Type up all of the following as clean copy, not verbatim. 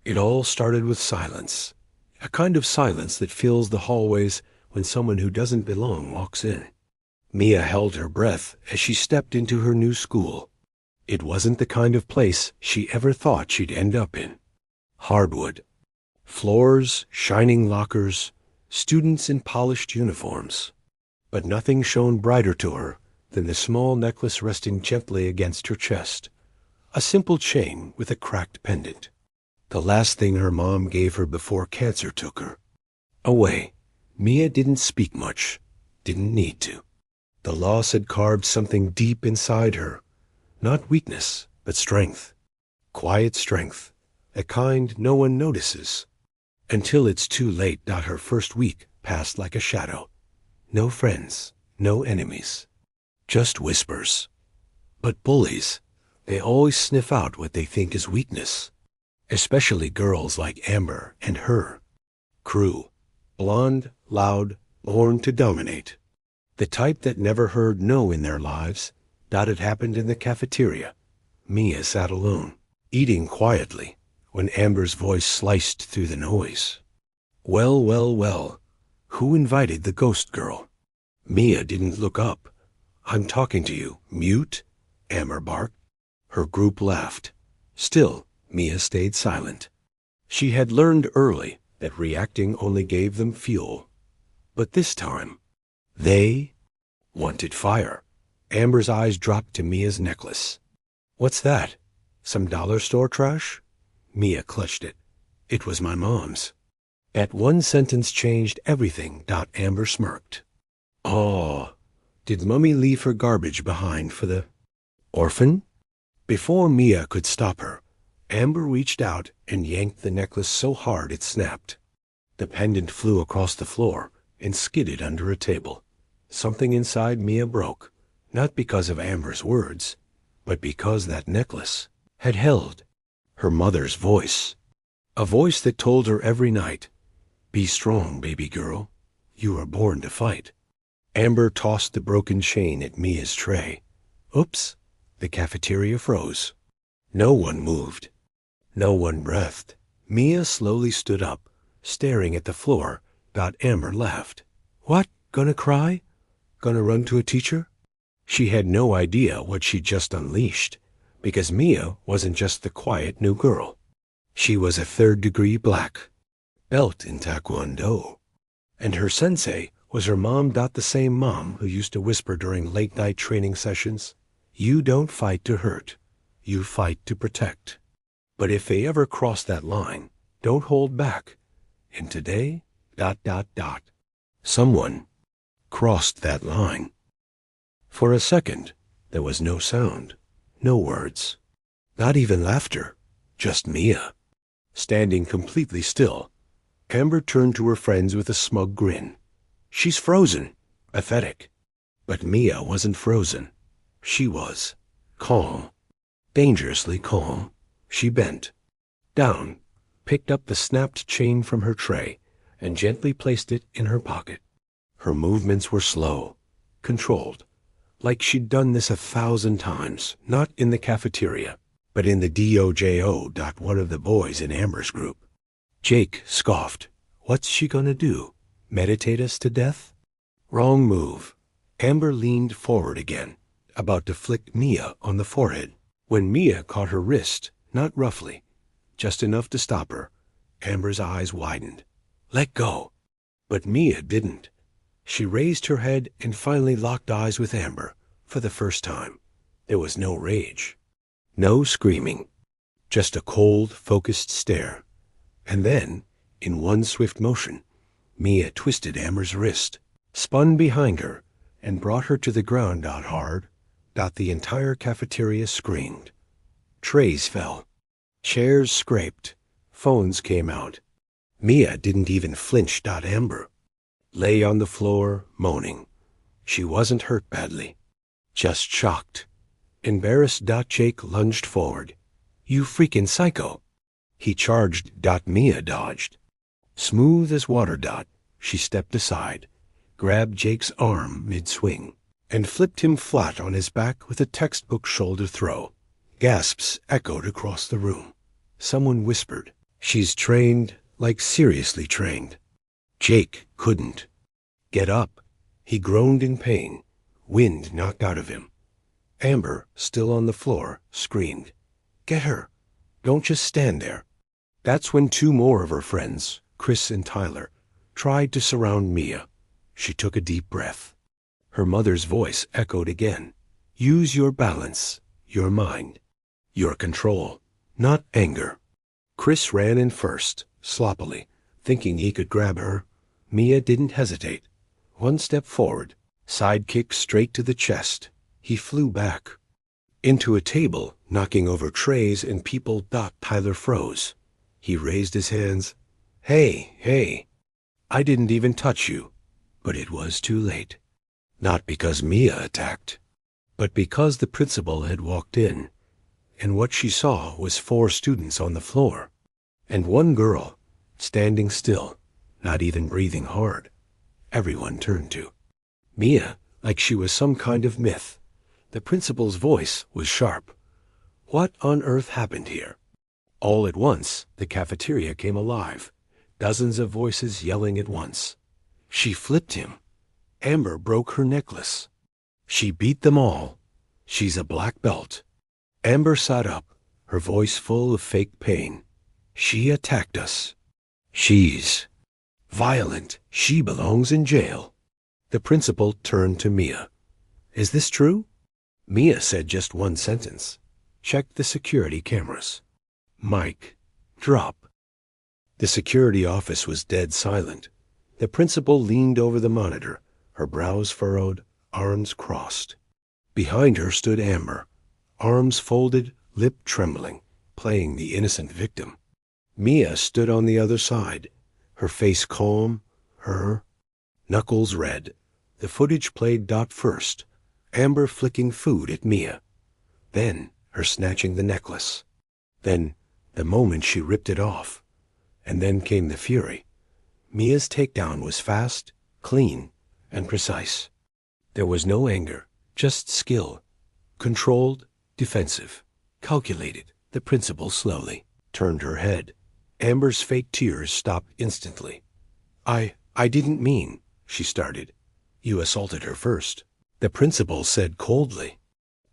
It all started with silence, a kind of silence that fills the hallways when someone who doesn't belong walks in. Mia held her breath as she stepped into her new school. It wasn't the kind of place she ever thought she'd end up in. Hardwood. Floors, shining lockers, students in polished uniforms. But nothing shone brighter to her than the small necklace resting gently against her chest. A simple chain with a cracked pendant. The last thing her mom gave her before cancer took her. Away. Mia didn't speak much. Didn't need to. The loss had carved something deep inside her. Not weakness, but strength. Quiet strength. A kind no one notices. Until it's too late. Her first week passed like a shadow. No friends, no enemies. Just whispers. But bullies, they always sniff out what they think is weakness. Especially girls like Amber and her. Crew. Blonde, loud, born to dominate. The type that never heard no in their lives. It happened in the cafeteria. Mia sat alone, eating quietly, when Amber's voice sliced through the noise. Well, well, well. Who invited the ghost girl? Mia didn't look up. I'm talking to you, mute, Amber barked. Her group laughed. Still, Mia stayed silent. She had learned early that reacting only gave them fuel. But this time, they wanted fire. Amber's eyes dropped to Mia's necklace. What's that? Some dollar store trash? Mia clutched it. It was my mom's. That one sentence changed everything. Amber smirked. Oh, did Mummy leave her garbage behind for the orphan? Before Mia could stop her, Amber reached out and yanked the necklace so hard it snapped. The pendant flew across the floor and skidded under a table. Something inside Mia broke, not because of Amber's words, but because that necklace had held her mother's voice. A voice that told her every night, be strong, baby girl. You are born to fight. Amber tossed the broken chain at Mia's tray. Oops, the cafeteria froze. No one moved. No one breathed. Mia slowly stood up, staring at the floor. Amber laughed. What, gonna cry? Gonna run to a teacher? She had no idea what she'd just unleashed, because Mia wasn't just the quiet new girl. She was a third-degree black belt in Taekwondo. And her sensei was her mom. The same mom who used to whisper during late-night training sessions, you don't fight to hurt, you fight to protect. But if they ever cross that line, don't hold back. And today, someone crossed that line. For a second, there was no sound, no words, not even laughter, just Mia. Standing completely still, Amber turned to her friends with a smug grin. She's frozen, pathetic. But Mia wasn't frozen. She was calm, dangerously calm. She bent down, picked up the snapped chain from her tray, and gently placed it in her pocket. Her movements were slow, controlled, like she'd done this 1,000 times, not in the cafeteria, but in the dojo. One of the boys in Amber's group. Jake scoffed. What's she gonna do? Meditate us to death? Wrong move. Amber leaned forward again, about to flick Mia on the forehead, when Mia caught her wrist, not roughly, just enough to stop her. Amber's eyes widened. Let go. But Mia didn't. She raised her head and finally locked eyes with Amber for the first time. There was no rage, no screaming, just a cold, focused stare. And then, in one swift motion, Mia twisted Amber's wrist, spun behind her, and brought her to the ground hard. The entire cafeteria screamed. Trays fell. Chairs scraped. Phones came out. Mia didn't even flinch. Amber lay on the floor, moaning. She wasn't hurt badly, just shocked. Embarrassed. Jake lunged forward. You freaking psycho. He charged. Mia dodged. Smooth as water. She stepped aside, grabbed Jake's arm mid-swing, and flipped him flat on his back with a textbook shoulder throw. Gasps echoed across the room. Someone whispered, She's trained, like seriously trained. Jake couldn't. Get up. He groaned in pain. Wind knocked out of him. Amber, still on the floor, screamed, "Get her! Don't just stand there." That's when two more of her friends, Chris and Tyler, tried to surround Mia. She took a deep breath. Her mother's voice echoed again. Use your balance, your mind, your control, not anger. Chris ran in first, sloppily, thinking he could grab her. Mia didn't hesitate. One step forward, side kick straight to the chest. He flew back. Into a table, knocking over trays and people. Tyler froze. He raised his hands. Hey, I didn't even touch you. But it was too late. Not because Mia attacked, but because the principal had walked in, and what she saw was 4 students on the floor, and one girl, standing still, not even breathing hard. Everyone turned to Mia, like she was some kind of myth. The principal's voice was sharp. What on earth happened here? All at once, the cafeteria came alive, dozens of voices yelling at once. She flipped him. Amber broke her necklace. She beat them all. She's a black belt. Amber sat up, her voice full of fake pain. She attacked us. She's violent. She belongs in jail. The principal turned to Mia. Is this true? Mia said just one sentence. Check the security cameras. Mic drop. The security office was dead silent. The principal leaned over the monitor, her brows furrowed, arms crossed. Behind her stood Amber, arms folded, lip trembling, playing the innocent victim. Mia stood on the other side, her face calm, her knuckles red. The footage played. First, Amber flicking food at Mia. Then, her snatching the necklace. Then, the moment she ripped it off. And then came the fury. Mia's takedown was fast, clean, and precise. There was no anger, just skill. Controlled, defensive, calculated. The principal slowly turned her head. Amber's fake tears stopped instantly. I didn't mean, she started. You assaulted her first. The principal said coldly.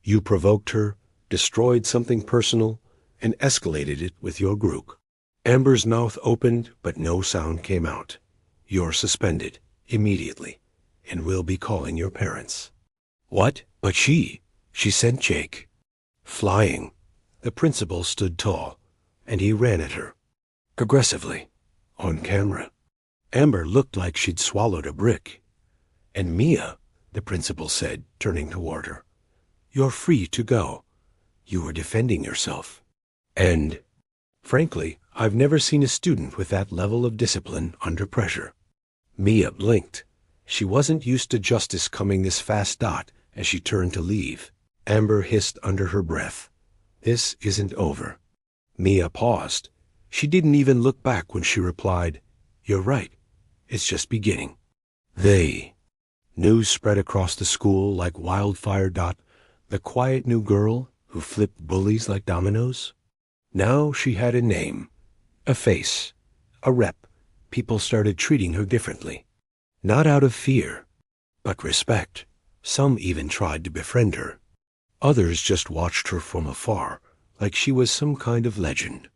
You provoked her, destroyed something personal, and escalated it with your group. Amber's mouth opened, but no sound came out. You're suspended, immediately, and we'll be calling your parents. What? But she sent Jake. Flying. The principal stood tall, and he ran at her. Aggressively. On camera. Amber looked like she'd swallowed a brick. And Mia, the principal said, turning toward her. You're free to go. You were defending yourself. And, frankly, I've never seen a student with that level of discipline under pressure. Mia blinked. She wasn't used to justice coming this fast. As she turned to leave, Amber hissed under her breath. This isn't over. Mia paused. She didn't even look back when she replied, You're right. It's just beginning. News spread across the school like wildfire. The quiet new girl who flipped bullies like dominoes. Now she had a name, a face, a rep. People started treating her differently. Not out of fear, but respect. Some even tried to befriend her. Others just watched her from afar, like she was some kind of legend.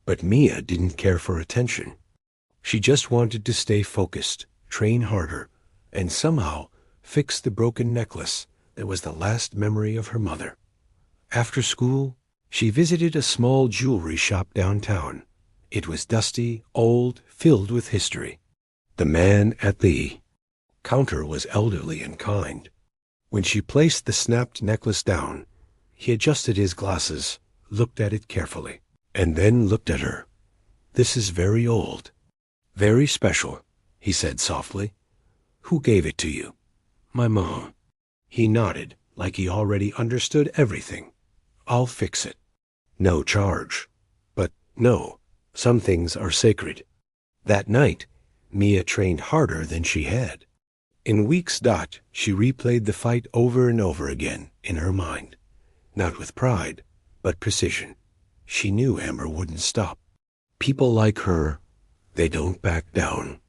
But Mia didn't care for attention. She just wanted to stay focused, train harder, and somehow fix the broken necklace that was the last memory of her mother. After school, she visited a small jewelry shop downtown. It was dusty, old, filled with history. The man at the counter was elderly and kind. When she placed the snapped necklace down, he adjusted his glasses, looked at it carefully, and then looked at her. This is very old. Very special, he said softly. Who gave it to you? My mom. He nodded, like he already understood everything. I'll fix it. No charge. But no, some things are sacred. That night, Mia trained harder than she had. In weeks. She replayed the fight over and over again in her mind. Not with pride, but precision. She knew Amber wouldn't stop. People like her, they don't back down.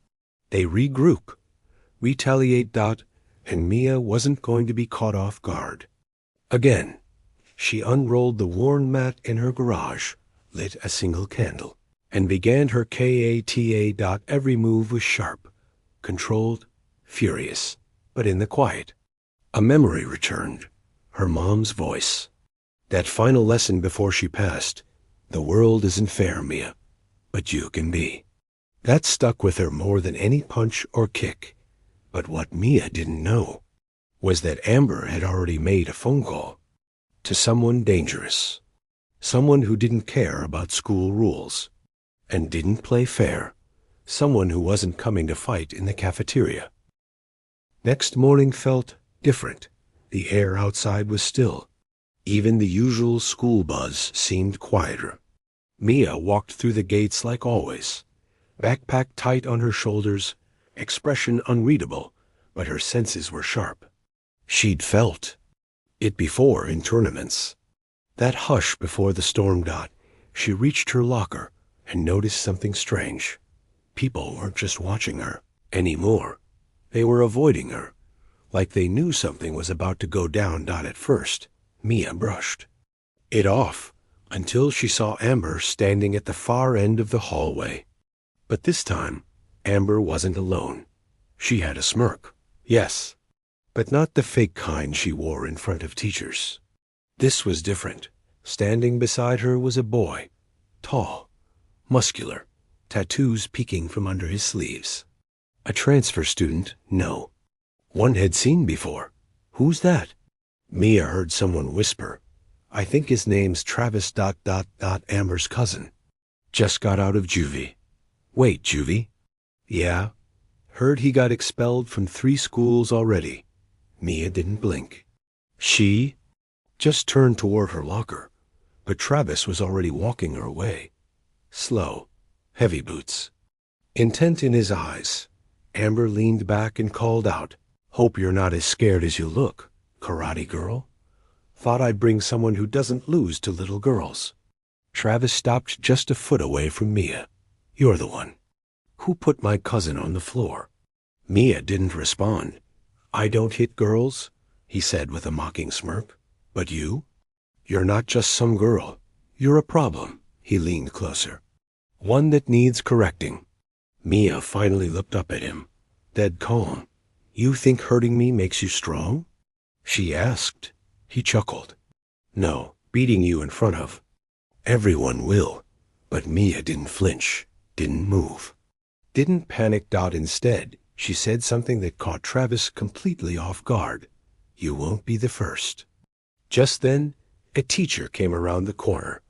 They regroup, retaliate. And Mia wasn't going to be caught off guard. Again, she unrolled the worn mat in her garage, lit a single candle, and began her kata. Every move was sharp, controlled, furious, but in the quiet. A memory returned, her mom's voice. That final lesson before she passed, "The world isn't fair, Mia, but you can be." That stuck with her more than any punch or kick. But what Mia didn't know was that Amber had already made a phone call to someone dangerous, someone who didn't care about school rules and didn't play fair, someone who wasn't coming to fight in the cafeteria. Next morning felt different. The air outside was still. Even the usual school buzz seemed quieter. Mia walked through the gates like always, backpack tight on her shoulders, expression unreadable, but her senses were sharp. She'd felt it before in tournaments. That hush before the storm. She reached her locker and noticed something strange. People weren't just watching her anymore. They were avoiding her, like they knew something was about to go down. At first, Mia brushed it off until she saw Amber standing at the far end of the hallway. But this time, Amber wasn't alone. She had a smirk, yes, but not the fake kind she wore in front of teachers. This was different. Standing beside her was a boy, tall, muscular, tattoos peeking from under his sleeves. A transfer student? No. One had seen before. Who's that? Mia heard someone whisper. I think his name's Travis. Amber's cousin. Just got out of juvie. Wait, juvie? Yeah. Heard he got expelled from 3 schools already. Mia didn't blink. She just turned toward her locker, but Travis was already walking her way. Slow, heavy boots. Intent in his eyes, Amber leaned back and called out, Hope you're not as scared as you look, karate girl. Thought I'd bring someone who doesn't lose to little girls. Travis stopped just a foot away from Mia. You're the one. Who put my cousin on the floor? Mia didn't respond. I don't hit girls, he said with a mocking smirk. But you? You're not just some girl. You're a problem. He leaned closer. One that needs correcting. Mia finally looked up at him, dead calm. You think hurting me makes you strong? She asked. He chuckled. No, beating you in front of. Everyone will. But Mia didn't flinch, didn't move, didn't panic. Instead, she said something that caught Travis completely off guard. You won't be the first. Just then, a teacher came around the corner,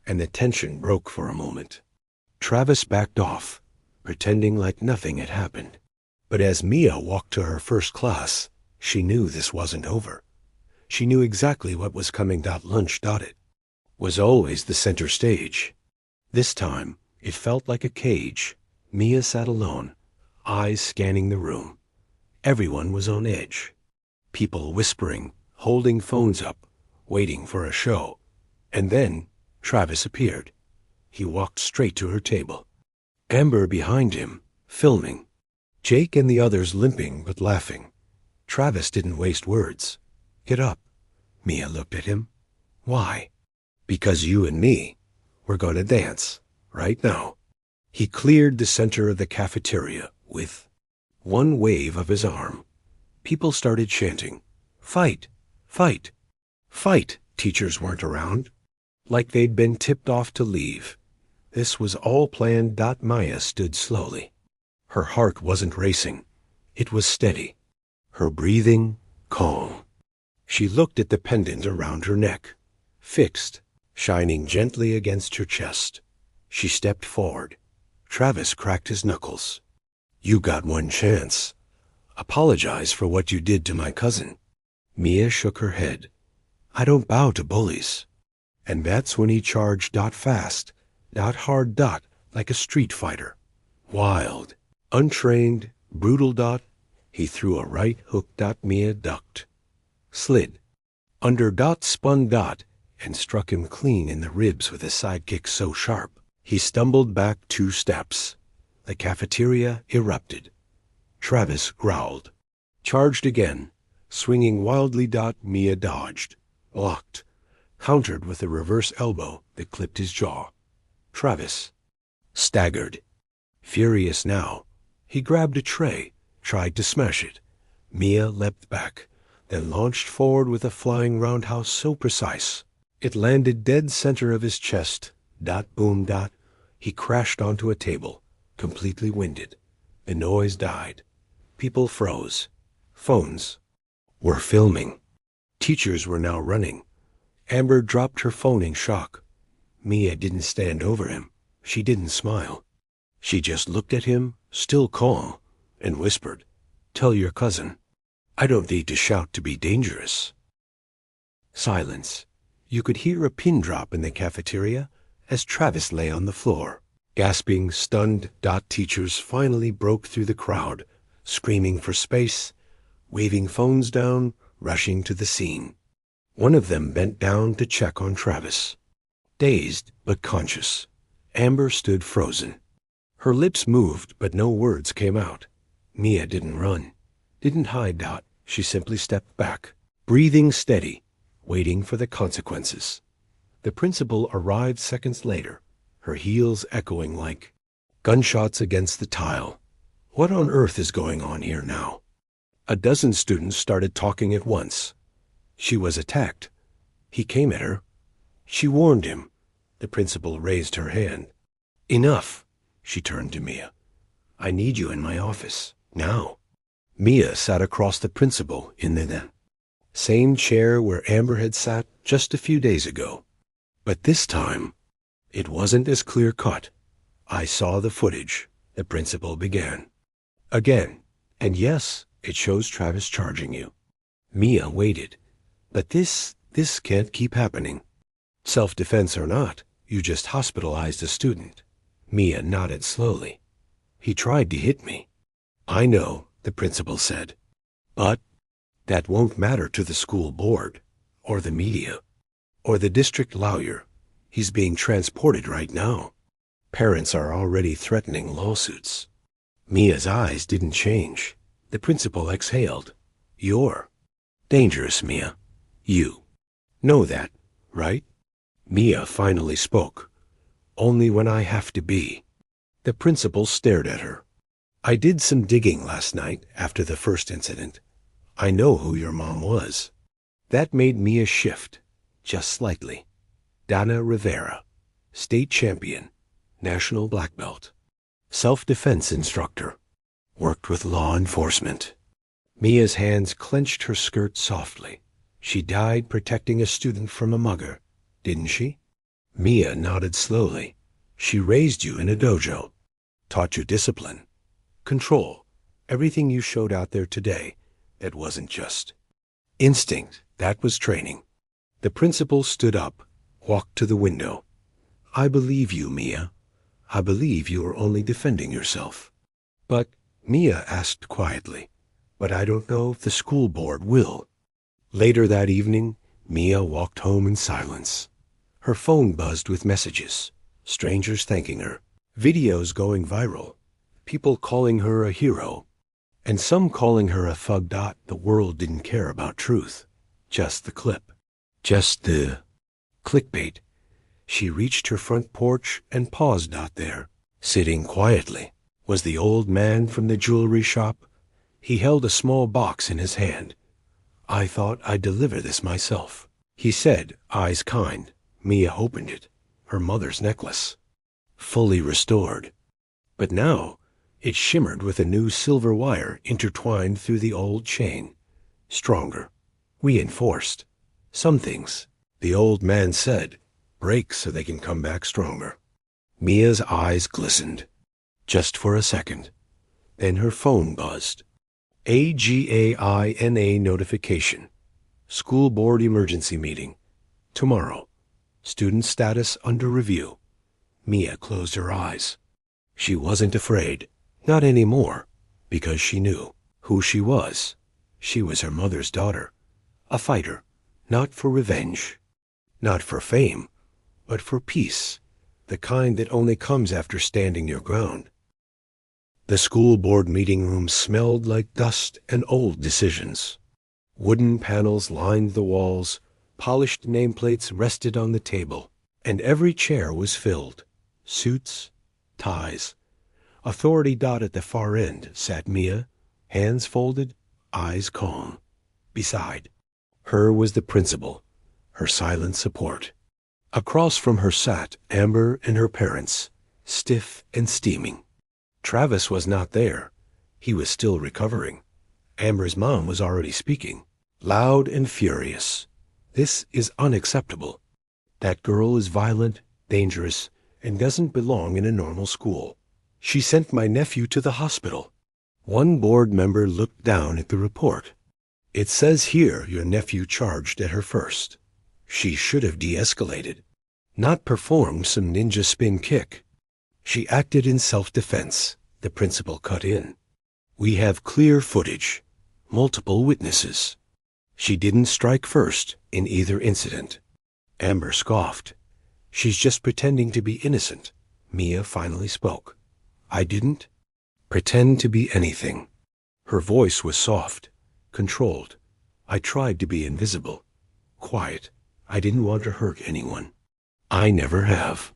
and the tension broke for a moment. Travis backed off, pretending like nothing had happened. But as Mia walked to her first class, she knew this wasn't over. She knew exactly what was coming. Lunch. It was always the center stage. This time, it felt like a cage. Mia sat alone, eyes scanning the room. Everyone was on edge. People whispering, holding phones up, waiting for a show. And then Travis appeared. He walked straight to her table. Amber behind him, filming. Jake and the others limping but laughing. Travis didn't waste words. Get up. Mia looked at him. Why? Because you and me, we're going to dance, right now. He cleared the center of the cafeteria with one wave of his arm. People started chanting, Fight! Fight! Fight! Teachers weren't around, like they'd been tipped off to leave. This was all planned. Maya stood slowly. Her heart wasn't racing. It was steady. Her breathing calm. She looked at the pendant around her neck, fixed, shining gently against her chest. She stepped forward. Travis cracked his knuckles. You got one chance. Apologize for what you did to my cousin. Mia shook her head. I don't bow to bullies. And that's when he charged. Fast, hard. Like a street fighter. Wild, untrained, brutal. He threw a right hook. Mia ducked. Slid. Under. Spun. And struck him clean in the ribs with a sidekick so sharp He stumbled back 2 steps. The cafeteria erupted. Travis growled. Charged again. Swinging wildly. Mia dodged. Blocked. Countered with a reverse elbow that clipped his jaw. Travis staggered. Furious now, he grabbed a tray, tried to smash it. Mia leapt back, then launched forward with a flying roundhouse so precise. It landed dead center of his chest. Boom. He crashed onto a table, completely winded. The noise died. People froze. Phones were filming. Teachers were now running. Amber dropped her phone in shock. Mia didn't stand over him. She didn't smile. She just looked at him, still calm, and whispered, "Tell your cousin. I don't need to shout to be dangerous." Silence. You could hear a pin drop in the cafeteria as Travis lay on the floor. Gasping, stunned. Teachers finally broke through the crowd, screaming for space, waving phones down, rushing to the scene. One of them bent down to check on Travis. Dazed but conscious, Amber stood frozen. Her lips moved, but no words came out. Mia didn't run, didn't hide. She simply stepped back, breathing steady, waiting for the consequences. The principal arrived seconds later, her heels echoing like gunshots against the tile. What on earth is going on here now? A dozen students started talking at once. She was attacked. He came at her. She warned him. The principal raised her hand. Enough. She turned to Mia. I need you in my office, now. Mia sat across the principal in the same chair where Amber had sat just a few days ago. But this time, it wasn't as clear-cut. I saw the footage, the principal began. Again, and yes, it shows Travis charging you. Mia waited. But this can't keep happening. Self-defense or not, you just hospitalized a student. Mia nodded slowly. He tried to hit me. I know, the principal said. But that won't matter to the school board, or the media, or the district lawyer. He's being transported right now. Parents are already threatening lawsuits. Mia's eyes didn't change. The principal exhaled. You're dangerous, Mia. You know that, right? Mia finally spoke. Only when I have to be. The principal stared at her. I did some digging last night after the first incident. I know who your mom was. That made Mia shift, just slightly. Dana Rivera, state champion, national black belt, self-defense instructor, worked with law enforcement. Mia's hands clenched her skirt softly. She died protecting a student from a mugger, didn't she? Mia nodded slowly. She raised you in a dojo, taught you discipline, control, everything you showed out there today. That wasn't just instinct, that was training. The principal stood up, walked to the window. I believe you, Mia. I believe you are only defending yourself. But, Mia asked quietly, but I don't know if the school board will. Later that evening, Mia walked home in silence. Her phone buzzed with messages, strangers thanking her, videos going viral, people calling her a hero, and some calling her a thug. The world didn't care about truth, just the clip, just the clickbait. She reached her front porch and paused out there. Sitting quietly was the old man from the jewelry shop. He held a small box in his hand. I thought I'd deliver this myself, he said, eyes kind. Mia opened it, her mother's necklace, fully restored. But now it shimmered with a new silver wire intertwined through the old chain. Stronger, reinforced. Some things, the old man said, break so they can come back stronger. Mia's eyes glistened, just for a second. Then her phone buzzed. AGAINA notification. School board emergency meeting. Tomorrow. Student status under review. Mia closed her eyes. She wasn't afraid. Not anymore. Because she knew who she was. She was her mother's daughter. A fighter. Not for revenge. Not for fame. But for peace. the kind that only comes after standing your ground. The school board meeting room smelled like dust and old decisions. Wooden panels lined the walls, polished nameplates rested on the table, and every chair was filled. Suits, ties. Authority dot at the far end sat Mia, hands folded, eyes calm. Beside her was the principal, her silent support. Across from her sat Amber and her parents, stiff and steaming. Travis was not there. He was still recovering. Amber's mom was already speaking, loud and furious. This is unacceptable. That girl is violent, dangerous, and doesn't belong in a normal school. She sent my nephew to the hospital. One board member looked down at the report. It says here your nephew charged at her first. She should have de-escalated, not performed some ninja spin kick. She acted in self-defense, the principal cut in. We have clear footage, multiple witnesses. She didn't strike first in either incident. Amber scoffed. She's just pretending to be innocent. Mia finally spoke. I didn't pretend to be anything. Her voice was soft, controlled. I tried to be invisible, quiet. I didn't want to hurt anyone. I never have.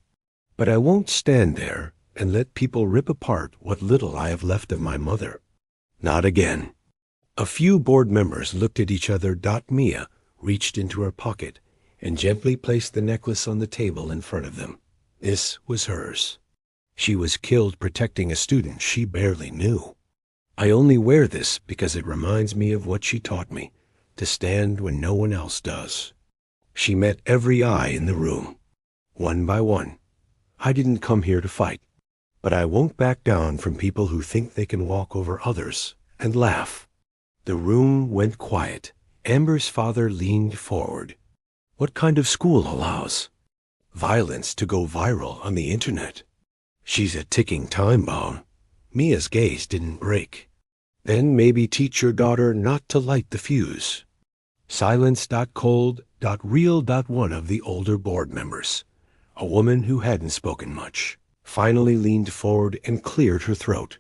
But I won't stand there and let people rip apart what little I have left of my mother. Not again. A few board members looked at each other. Mia reached into her pocket and gently placed the necklace on the table in front of them. This was hers. She was killed protecting a student she barely knew. I only wear this because it reminds me of what she taught me, to stand when no one else does. She met every eye in the room, one by one. I didn't come here to fight, but I won't back down from people who think they can walk over others and laugh. The room went quiet. Amber's father leaned forward. What kind of school allows violence to go viral on the internet? She's a ticking time bomb. Mia's gaze didn't break. Then maybe teach your daughter not to light the fuse. Silence. Cold. Real. One of the older board members, a woman who hadn't spoken much, finally leaned forward and cleared her throat.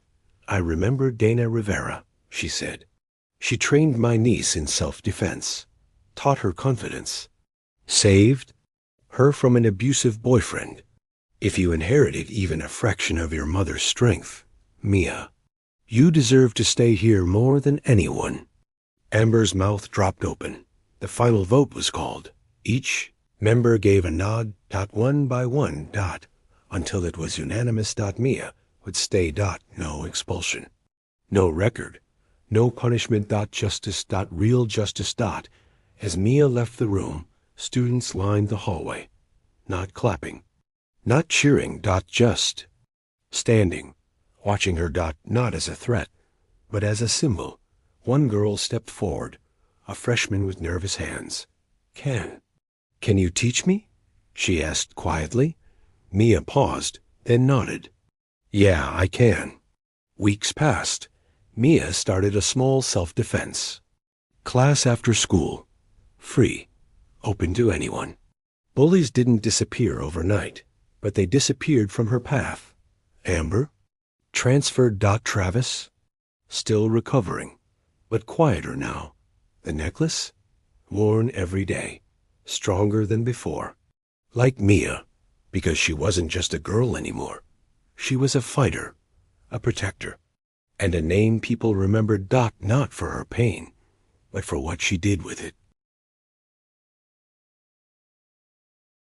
I remember Dana Rivera, she said. She trained my niece in self-defense, taught her confidence, saved her from an abusive boyfriend. If you inherited even a fraction of your mother's strength, Mia, you deserve to stay here more than anyone. Amber's mouth dropped open. The final vote was called. Each member gave a nod. One by one. Until it was unanimous. Mia would stay. No expulsion. No record. No punishment. Justice. Real justice. As Mia left the room, students lined the hallway, not clapping, not cheering. Just standing, watching her. Not as a threat, but as a symbol. One girl stepped forward, a freshman with nervous hands. Can you teach me? She asked quietly. Mia paused, then nodded. Yeah, I can. Weeks passed. Mia started a small self-defense class after school, free, open to anyone. Bullies didn't disappear overnight, but they disappeared from her path. Amber? Transferred. Travis? Still recovering, but quieter now. The necklace? Worn every day, stronger than before. Like Mia, because she wasn't just a girl anymore. She was a fighter, a protector, and a name people remembered. Not for her pain, but for what she did with it.